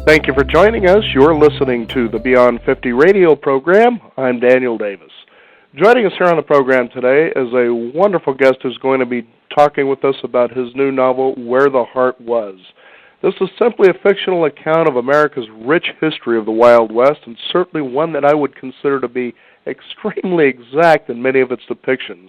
Thank you for joining us. You're listening to the Beyond 50 radio program. I'm Daniel Davis. Joining us here on the program today is a wonderful guest who's going to be talking with us about his new novel, Where the Heart Was. This is simply a fictional account of America's rich history of the Wild West, and certainly one that I would consider to be extremely exact in many of its depictions.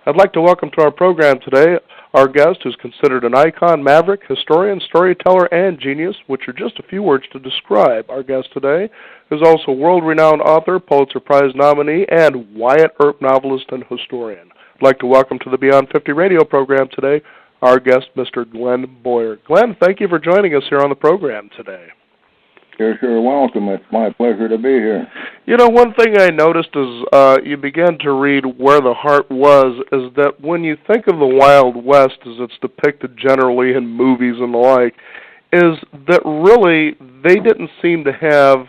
I'd like to welcome to our program today our guest, who's considered an icon, maverick, historian, storyteller, and genius, which are just a few words to describe our guest today, who's also a world-renowned author, Pulitzer Prize nominee, and Wyatt Earp novelist and historian. I'd like to welcome to the Beyond 50 radio program today our guest, Mr. Glenn Boyer. Glenn, thank you for joining us here on the program today. You're welcome. It's my pleasure to be here. You know, one thing I noticed as you began to read Where the Heart Was is that when you think of the Wild West as it's depicted generally in movies and the like, is that really they didn't seem to have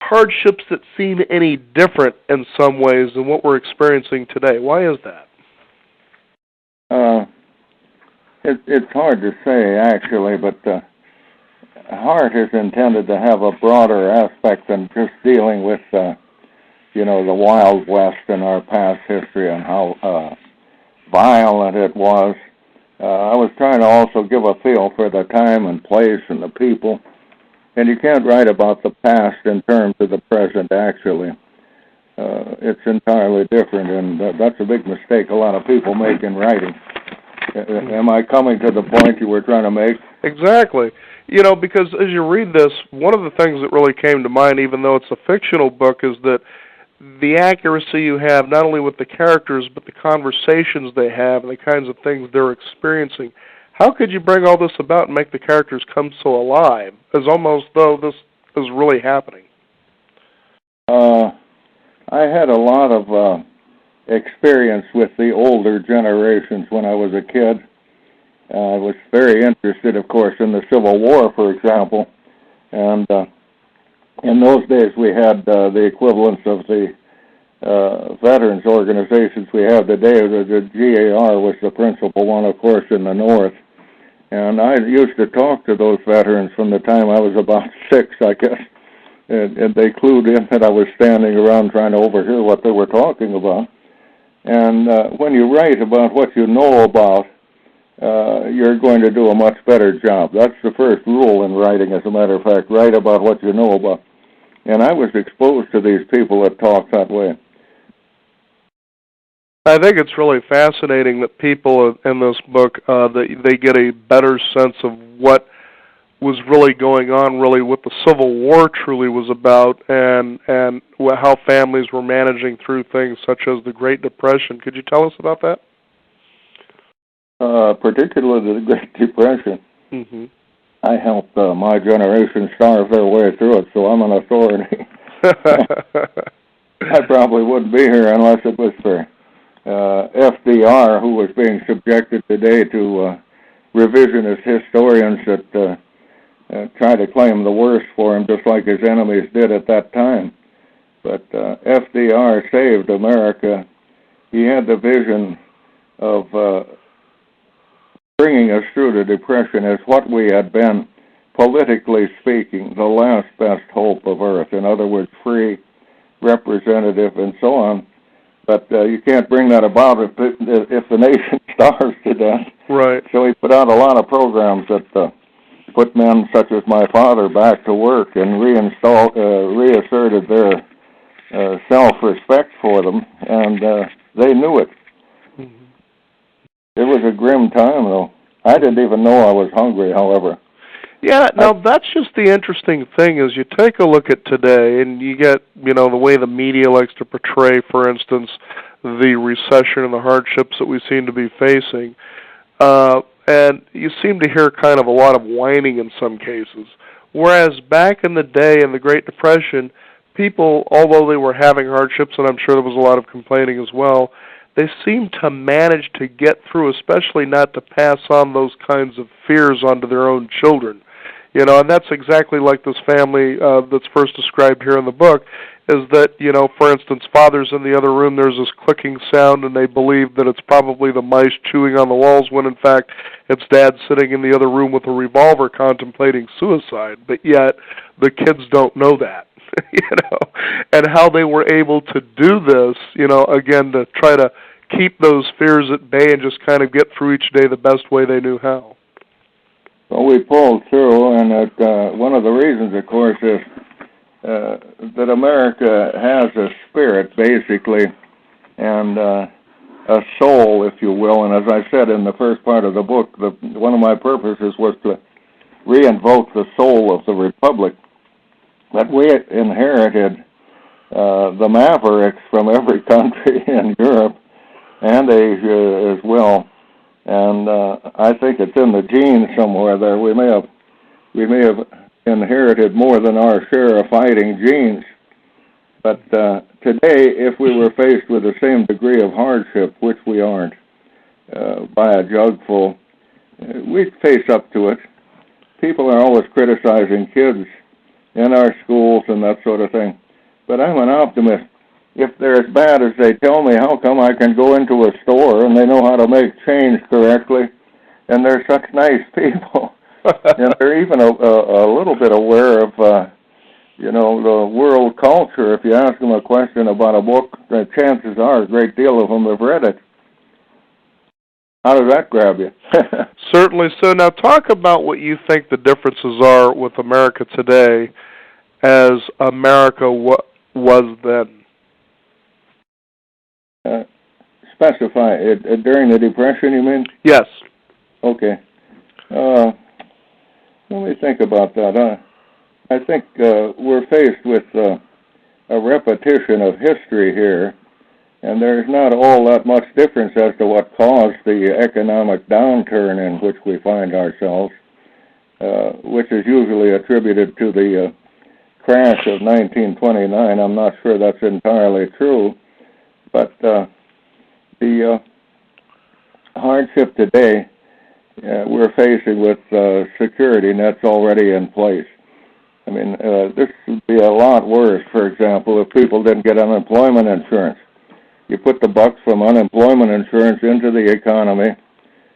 hardships that seem any different in some ways than what we're experiencing today. Why is that? It's hard to say, actually, but heart is intended to have a broader aspect than just dealing with, the Wild West and our past history and how violent it was. I was trying to also give a feel for the time and place and the people. And you can't write about the past in terms of the present, actually. It's entirely different, and that's a big mistake a lot of people make in writing. Am I coming to the point you were trying to make? Exactly. You know, because as you read this, one of the things that really came to mind, even though it's a fictional book, is that the accuracy you have, not only with the characters, but the conversations they have and the kinds of things they're experiencing. How could you bring all this about and make the characters come so alive, as almost though this is really happening? I had a lot of experience with the older generations when I was a kid. I was very interested, of course, in the Civil War, for example. And in those days, we had the equivalents of the veterans organizations we have today. The GAR was the principal one, of course, in the North. And I used to talk to those veterans from the time I was about 6, I guess. And they clued in that I was standing around trying to overhear what they were talking about. And when you write about what you know about, you're going to do a much better job. That's the first rule in writing, as a matter of fact. Write about what you know about. And I was exposed to these people that talk that way. I think it's really fascinating that people in this book, they get a better sense of what was really going on, really what the Civil War truly was about, and how families were managing through things such as the Great Depression. Could you tell us about that? Particularly the Great Depression. Mm-hmm. I helped my generation starve their way through it, so I'm an authority. I probably wouldn't be here unless it was for FDR, who was being subjected today to revisionist historians that try to claim the worst for him, just like his enemies did at that time. But FDR saved America. He had the vision of bringing us through the Depression as what we had been, politically speaking, the last best hope of Earth. In other words, free, representative, and so on. But you can't bring that about if the nation starves to death. Right. So he put out a lot of programs that put men such as my father back to work and reasserted their self-respect for them, and they knew it. Mm-hmm. It was a grim time, though. I didn't even know I was hungry, however. Yeah, now that's just the interesting thing is you take a look at today and you get, the way the media likes to portray, for instance, the recession and the hardships that we seem to be facing. And you seem to hear kind of a lot of whining in some cases. Whereas back in the day in the Great Depression, people, although they were having hardships, and I'm sure there was a lot of complaining as well, they seemed to manage to get through, especially not to pass on those kinds of fears onto their own children. And that's exactly like this family that's first described here in the book. is that, for instance, father's in the other room, there's this clicking sound, and they believe that it's probably the mice chewing on the walls, when in fact it's dad sitting in the other room with a revolver contemplating suicide. But yet the kids don't know that, and how they were able to do this, again, to try to keep those fears at bay and just kind of get through each day the best way they knew how. Well, we pulled through, and one of the reasons, of course, is that America has a spirit, basically, and a soul, if you will. And as I said in the first part of the book, one of my purposes was to reinvoke the soul of the Republic. But we inherited the mavericks from every country in Europe and Asia as well. And I think it's in the genes somewhere there. We may have inherited more than our share of fighting genes. But today, if we were faced with the same degree of hardship, which we aren't, by a jugful, we'd face up to it. People are always criticizing kids in our schools and that sort of thing. But I'm an optimist. If they're as bad as they tell me, how come I can go into a store and they know how to make change correctly, and they're such nice people, and they're even a little bit aware of, the world culture. If you ask them a question about a book, the chances are a great deal of them have read it. How does that grab you? Certainly so. Now talk about what you think the differences are with America today as America was then. Specify it during the Depression, you mean? Yes. Okay. Let me think about that. I think we're faced with a repetition of history here, and there's not all that much difference as to what caused the economic downturn in which we find ourselves, which is usually attributed to the crash of 1929. I'm not sure that's entirely true. But the hardship today, we're facing with security nets already in place. I mean, this would be a lot worse, for example, if people didn't get unemployment insurance. You put the bucks from unemployment insurance into the economy,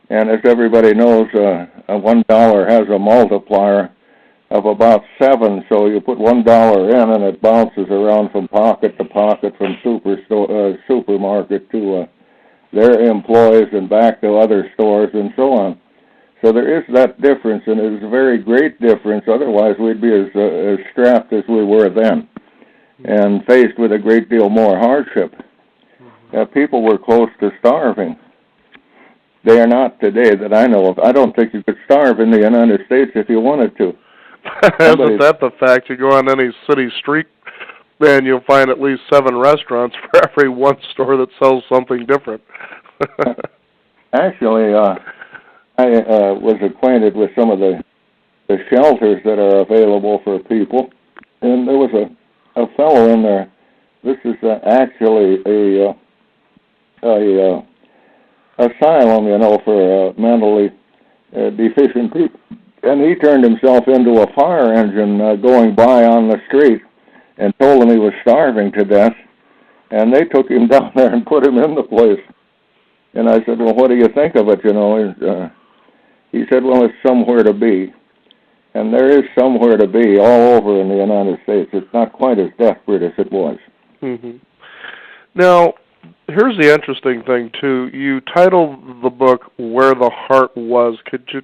and as everybody knows, $1 has a multiplier of about 7, so you put $1 in and it bounces around from pocket to pocket, from supermarket to their employees and back to other stores and so on. So there is that difference, and it is a very great difference. Otherwise, we'd be as strapped as we were then and faced with a great deal more hardship. People were close to starving. They are not today that I know of. I don't think you could starve in the United States if you wanted to. Isn't that the fact? You go on any city street and you'll find at least 7 restaurants for every one store that sells something different. Actually, I was acquainted with some of the shelters that are available for people, and there was a fellow in there. This is actually a asylum, for mentally deficient people. And he turned himself into a fire engine going by on the street and told him he was starving to death. And they took him down there and put him in the place. And I said, well, what do you think of it, He said, well, it's somewhere to be. And there is somewhere to be all over in the United States. It's not quite as desperate as it was. Mm-hmm. Now, here's the interesting thing, too. You titled the book Where the Heart Was. Could you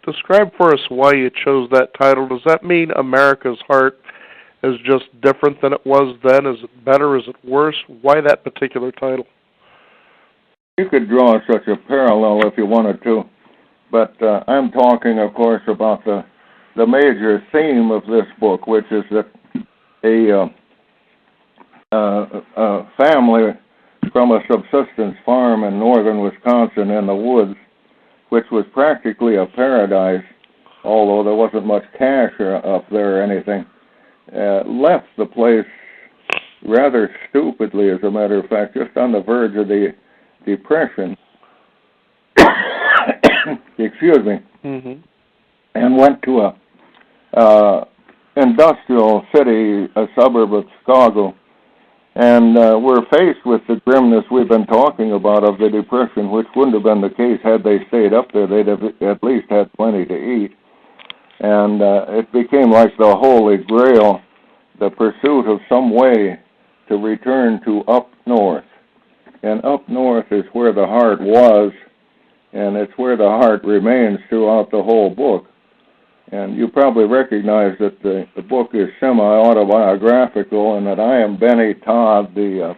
describe for us why you chose that title? Does that mean America's heart is just different than it was then? Is it better? Is it worse? Why that particular title? You could draw such a parallel if you wanted to, but I'm talking, of course, about the major theme of this book, which is that a family from a subsistence farm in northern Wisconsin in the woods, which was practically a paradise, although there wasn't much cash up there or anything, left the place rather stupidly, as a matter of fact, just on the verge of the Depression. Excuse me. Mm-hmm. And went to industrial city, a suburb of Chicago. And we're faced with the grimness we've been talking about of the Depression, which wouldn't have been the case had they stayed up there. They'd have at least had plenty to eat. And it became like the holy grail, the pursuit of some way to return to up north. And up north is where the heart was, and it's where the heart remains throughout the whole book. And you probably recognize that the book is semi-autobiographical and that I am Benny Todd, the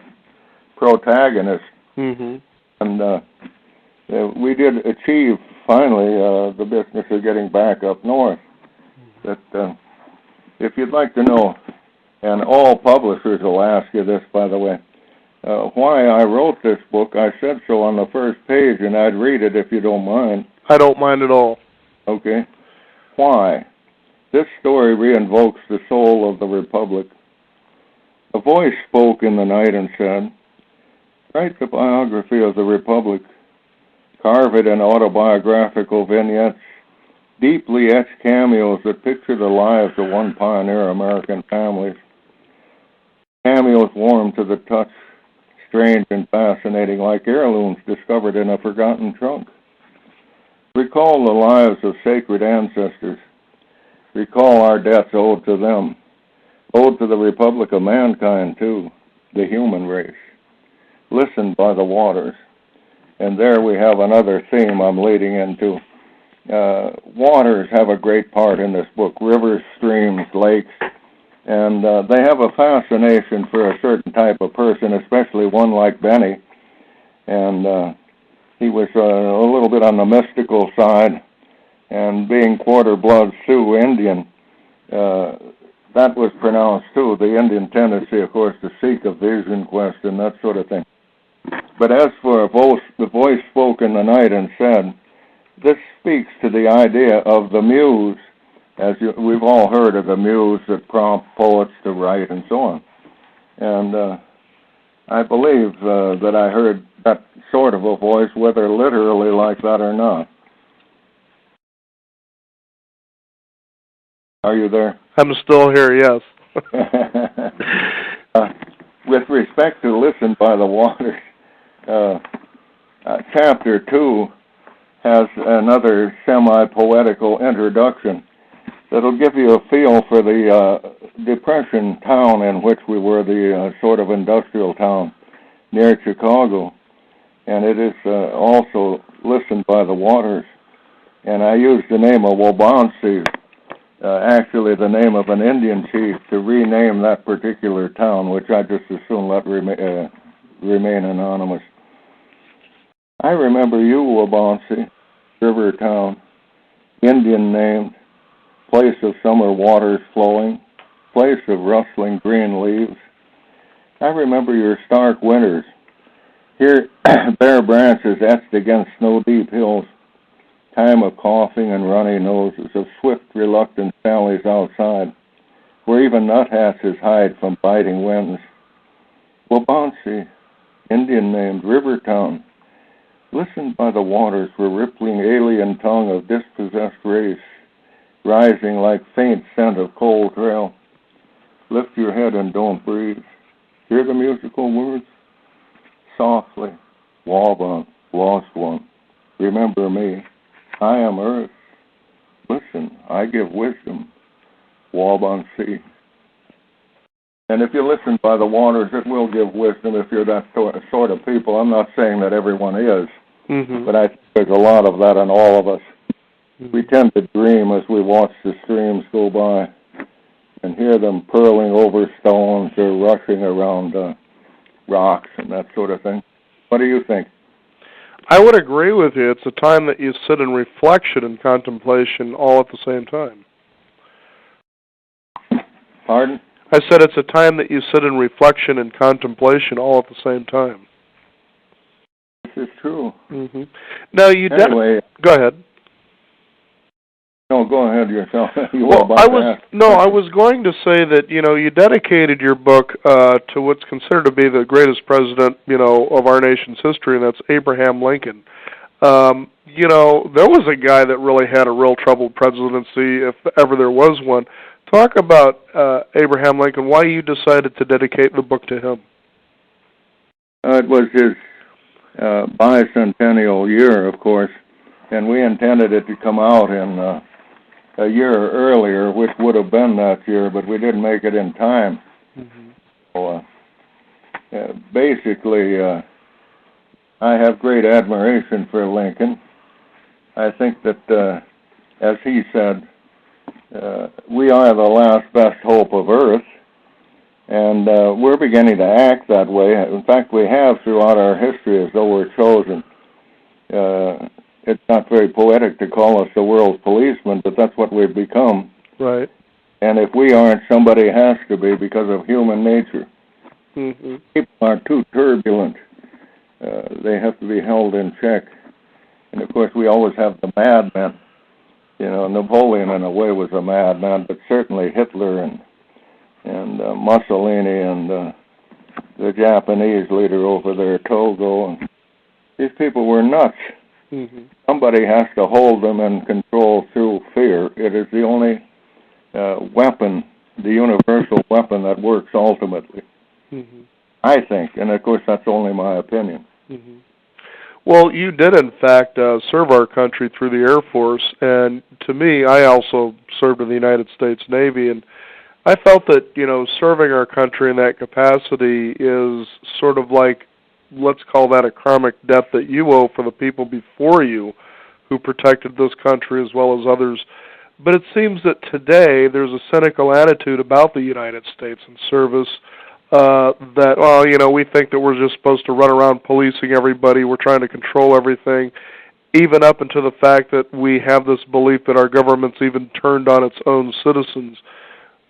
protagonist. Mm-hmm. And we did achieve, finally, the business of getting back up north. But if you'd like to know, and all publishers will ask you this, by the way, why I wrote this book, I said so on the first page, and I'd read it if you don't mind. I don't mind at all. Okay. Why? This story reinvokes the soul of the Republic. A voice spoke in the night and said, write the biography of the Republic. Carve it in autobiographical vignettes, deeply etched cameos that picture the lives of one pioneer American families. Cameos warm to the touch, strange and fascinating, like heirlooms discovered in a forgotten trunk. Recall the lives of sacred ancestors. Recall our debts owed to them, owed to the Republic of mankind, too, the human race. Listen by the waters. And there we have another theme I'm leading into. Waters have a great part in this book, rivers, streams, lakes, and they have a fascination for a certain type of person, especially one like Benny. And he was a little bit on the mystical side, and being quarter-blood Sioux Indian, that was pronounced too, the Indian tendency, of course, to seek a vision quest and that sort of thing. But as for the voice spoke in the night and said, this speaks to the idea of the muse, as we've all heard of the muse that prompt poets to write and so on. And I believe that I heard that sort of a voice, whether literally like that or not. Are you there? I'm still here, yes. With respect to Listen by the Waters, Chapter 2 has another semi-poetical introduction that'll give you a feel for the Depression town in which we were, the sort of industrial town near Chicago. And it is also Listen by the Waters. And I used the name of Wabansi, actually the name of an Indian chief, to rename that particular town, which I just as soon let remain anonymous. I remember you, Wabansi, river town, Indian named, place of summer waters flowing, place of rustling green leaves. I remember your stark winters, here bare branches etched against snow-deep hills, time of coughing and runny noses, of swift, reluctant sallies outside, where even nuthatches hide from biting winds. Wabansi, Indian named river town, listen by the waters where rippling alien tongue of dispossessed race, rising like faint scent of cold trail. Lift your head and don't breathe. Hear the musical words? Softly, Waban, lost one, remember me. I am earth. Listen, I give wisdom. Wabansi. And if you listen by the waters, it will give wisdom if you're that sort of people. I'm not saying that everyone is, but I think there's a lot of that in all of us. We tend to dream as we watch the streams go by and hear them purling over stones or rushing around rocks and that sort of thing. What do you think? I would agree with you. It's a time that you sit in reflection and contemplation all at the same time. Pardon? I said it's a time that you sit in reflection and contemplation all at the same time. This is true. Now, you anyway, go ahead. No, go ahead yourself. I was going to say that, you dedicated your book to what's considered to be the greatest president, of our nation's history, and that's Abraham Lincoln. There was a guy that really had a real troubled presidency, if ever there was one. Talk about Abraham Lincoln, why you decided to dedicate the book to him. It was his bicentennial year, of course, and we intended it to come out in a year earlier, which would have been that year, but we didn't make it in time. Mm-hmm. So, basically, I have great admiration for Lincoln. I think that, as he said, we are the last best hope of Earth, and we're beginning to act that way. In fact, we have throughout our history as though we're chosen. It's not very poetic to call us the world's policemen, but that's what we've become. Right. And if we aren't, somebody has to be because of human nature. Mm-hmm. People are too turbulent. They have to be held in check. And, of course, we always have the madmen. Napoleon, in a way, was a madman, but certainly Hitler and Mussolini and the Japanese leader over there, Togo. And these people were nuts. Mm-hmm. Somebody has to hold them in control through fear. It is the only weapon, the universal weapon that works ultimately. Mm-hmm. I think, and of course that's only my opinion. Mm-hmm. Well, you did in fact serve our country through the Air Force, and to me, I also served in the United States Navy, and I felt that, serving our country in that capacity is sort of like, let's call that a karmic debt that you owe for the people before you who protected this country as well as others. But it seems that today there's a cynical attitude about the United States and service that, we think that we're just supposed to run around policing everybody. We're trying to control everything, even up into the fact that we have this belief that our government's even turned on its own citizens.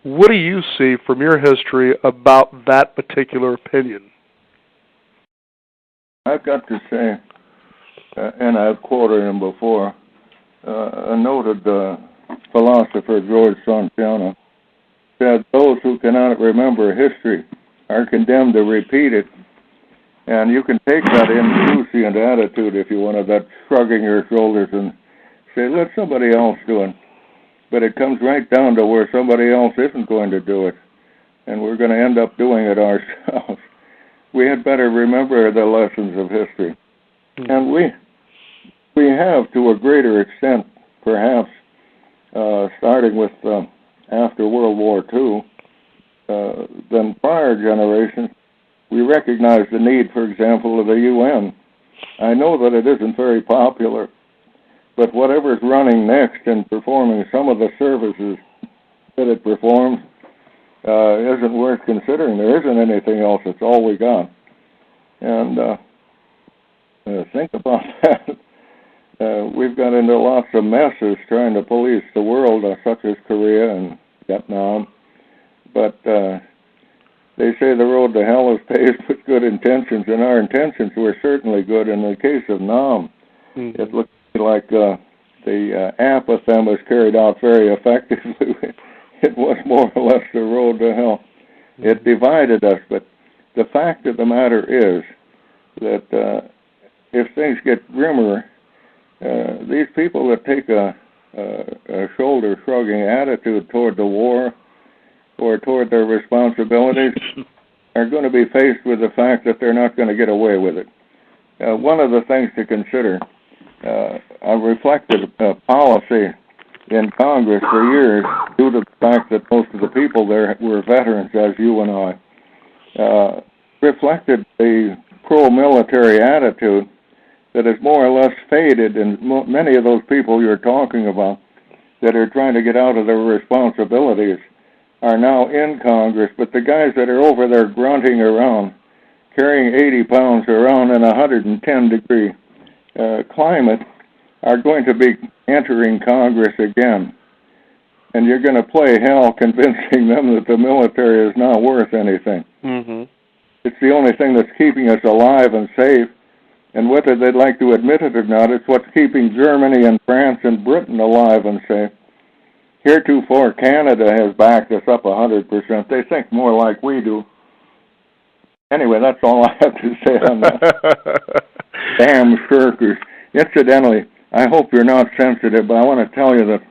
What do you see from your history about that particular opinion? I've got to say, and I've quoted him before, a noted philosopher, George Santayana, said, those who cannot remember history are condemned to repeat it. And you can take that insouciant attitude, if you want, that shrugging your shoulders and say, let somebody else do it. But it comes right down to where somebody else isn't going to do it, and we're going to end up doing it ourselves. We had better remember the lessons of history. Mm-hmm. And we have, to a greater extent, perhaps, starting with after World War II, than prior generations, we recognize the need, for example, of the UN. I know that it isn't very popular, but whatever's running next and performing some of the services that it performs isn't worth considering. There isn't anything else. It's all we got. And think about that. We've got into lots of messes trying to police the world, such as Korea and Vietnam. But they say the road to hell is paved with good intentions, and our intentions were certainly good. In the case of Nam, mm-hmm. It looked like the apathem was carried out very effectively. It was more or less the road to hell. Mm-hmm. It divided us, but the fact of the matter is that if things get grimmer, these people that take a shoulder-shrugging attitude toward the war or toward their responsibilities are going to be faced with the fact that they're not going to get away with it. One of the things to consider, I reflected policy in Congress for years due to the fact that most of the people there were veterans, as you and I, reflected the pro-military attitude that has more or less faded, and many of those people you're talking about that are trying to get out of their responsibilities are now in Congress, but the guys that are over there grunting around, carrying 80 pounds around in a 110-degree climate, are going to be entering Congress again. And you're going to play hell convincing them that the military is not worth anything. Mm-hmm. It's the only thing that's keeping us alive and safe. And whether they'd like to admit it or not, it's what's keeping Germany and France and Britain alive and safe. Heretofore, Canada has backed us up 100%. They think more like we do. Anyway, that's all I have to say on that. Damn shirkers. Incidentally, I hope you're not sensitive, but I want to tell you that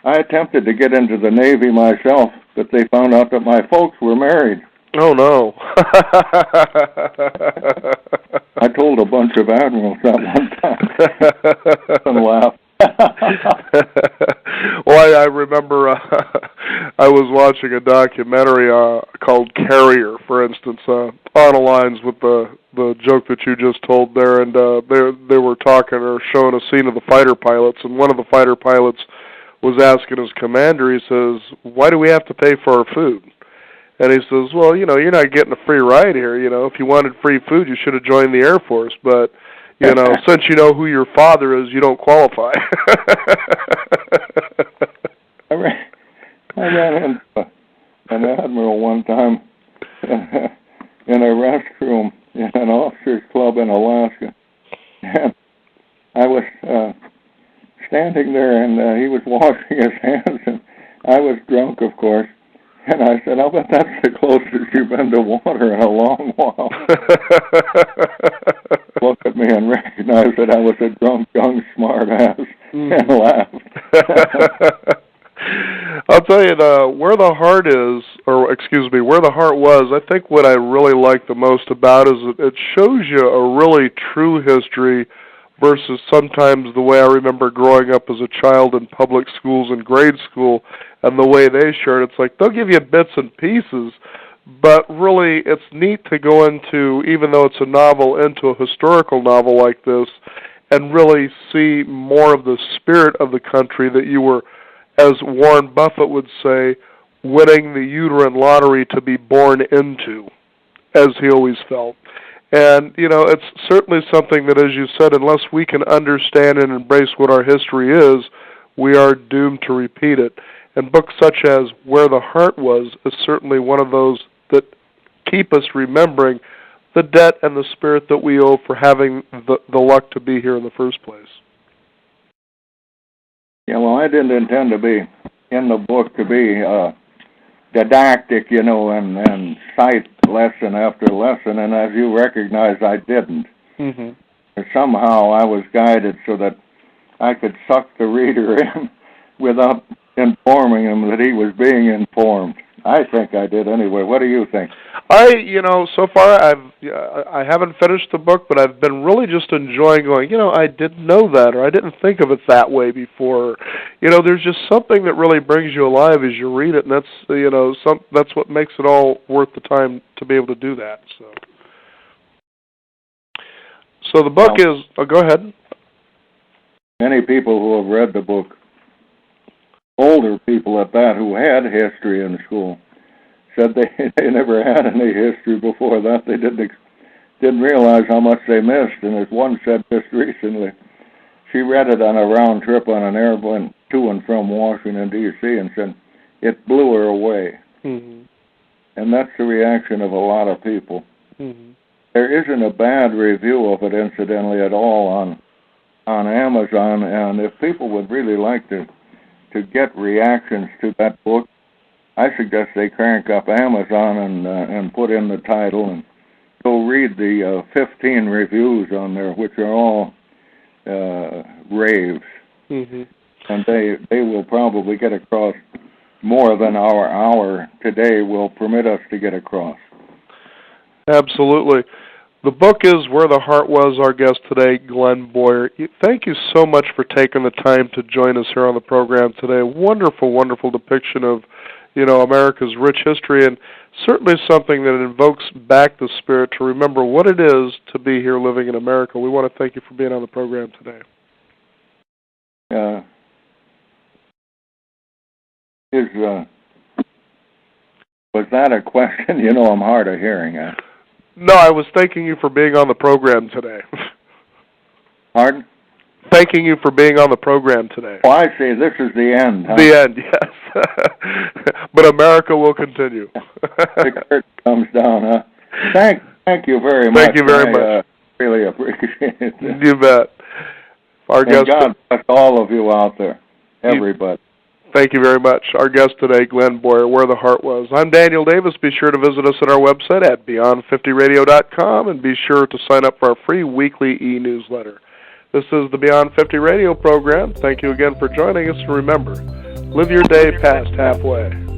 I attempted to get into the Navy myself, but they found out that my folks were married. Oh, no. I told a bunch of admirals that one time and laughed. Well, I remember I was watching a documentary called Carrier, for instance, on the lines with the joke that you just told there, and they were talking or showing a scene of the fighter pilots, and one of the fighter pilots was asking his commander, he says, "Why do we have to pay for our food?" And he says, "Well, you're not getting a free ride here. If you wanted free food, you should have joined the Air Force. But, since you know who your father is, you don't qualify." I ran into an admiral one time in a restroom in an officers' club in Alaska. And I was standing there, and he was washing his hands, and I was drunk, of course. And I said, "I'll bet that's the closest you've been to water in a long while." Looked at me and recognized that I was a drunk, young smart-ass, and laughed. I'll tell you, where the heart is, or excuse me, where the heart was, I think what I really like the most about is it shows you a really true history versus sometimes the way I remember growing up as a child in public schools and grade school and the way they shared. It's like they'll give you bits and pieces, but really it's neat to go into, even though it's a novel, into a historical novel like this and really see more of the spirit of the country that you were, as Warren Buffett would say, winning the uterine lottery to be born into, as he always felt. And, it's certainly something that, as you said, unless we can understand and embrace what our history is, we are doomed to repeat it. And books such as Where the Heart Was is certainly one of those that keep us remembering the debt and the spirit that we owe for having the luck to be here in the first place. Yeah, well, I didn't intend to be in the book to be didactic, and cite lesson after lesson, and as you recognize, I didn't. Mm-hmm. Somehow I was guided so that I could suck the reader in without informing him that he was being informed. I think I did anyway. What do you think? So far I haven't finished the book, but I've been really just enjoying going, I didn't know that, or I didn't think of it that way before. There's just something that really brings you alive as you read it, and that's, that's what makes it all worth the time to be able to do that. So the book is, go ahead. Many people who have read the book, older people at that, who had history in school, said they never had any history before that. They didn't realize how much they missed. And as one said just recently, she read it on a round trip on an airplane to and from Washington, D.C., and said it blew her away. Mm-hmm. And that's the reaction of a lot of people. Mm-hmm. There isn't a bad review of it, incidentally, at all on Amazon. And if people would really like to get reactions to that book, I suggest they crank up Amazon and put in the title and go read the 15 reviews on there, which are all raves. Mm-hmm. And they will probably get across more than our hour today will permit us to get across. Absolutely. The book is Where the Heart Was. Our guest today, Glenn Boyer. Thank you so much for taking the time to join us here on the program today. Wonderful, wonderful depiction of, America's rich history, and certainly something that invokes back the spirit to remember what it is to be here living in America. We want to thank you for being on the program today. Was that a question? I'm hard of hearing. No, I was thanking you for being on the program today. Pardon? Thanking you for being on the program today. Oh, I see. This is the end, huh? The end, yes. But America will continue. The curtain comes down, huh? Thank you very much. Thank you very much. Really appreciate it. You bet. Our guest. God bless all of you out there, everybody. Thank you very much. Our guest today, Glenn Boyer, Where the Heart Was. I'm Daniel Davis. Be sure to visit us at our website at beyond50radio.com and be sure to sign up for our free weekly e-newsletter. This is the Beyond 50 radio program. Thank you again for joining us, and remember, live your day past halfway.